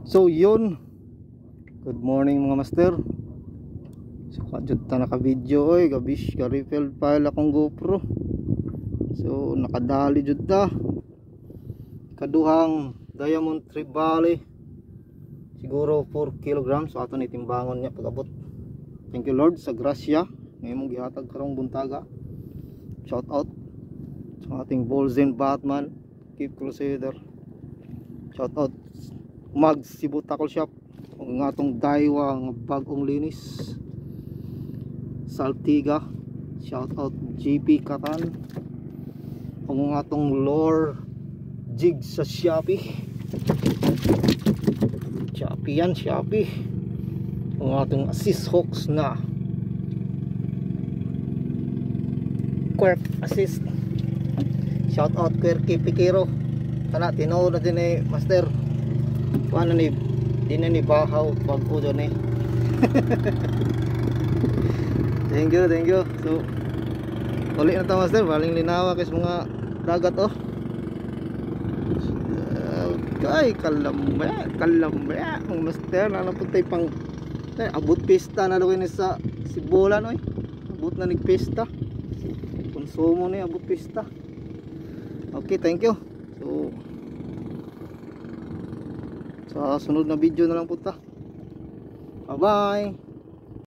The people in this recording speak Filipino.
So yun, good morning mga master. So kadjud ta naka video oy, gabish ka refill file akong GoPro. So nakadali jud ta kaduhang Diamond Trevally, siguro 4 kilograms. So ato ni timbangon niya pagabot. Thank you Lord sa grasya ngayon mong gihatag karong buntaga. Shout out sa ating Bolzen Batman Keep Crusader. Shout out Mag Cebu Tackle Shop, ang atong Daiwa nga bagong linis. Saltiga, shout out JP Katan, ang atong lore jig sa Shopee. Shopee yan, Shopee. Ang atong assist hooks na Quirk assist. Shout out Quirky Pikiro. Kana tinood na din eh master. Paano ni din ni bahaw bago doon eh. Thank you. So ulit na ta master, baling linawa kasi mga dagat oh. Kay kalamba ang master na napuntay pang abot pista na daw ini sa Sibulan oy. Abot na nig pista. Konsumo ni abot pista. Okay, thank you. So sa sunod na video na lang punta. Bye bye.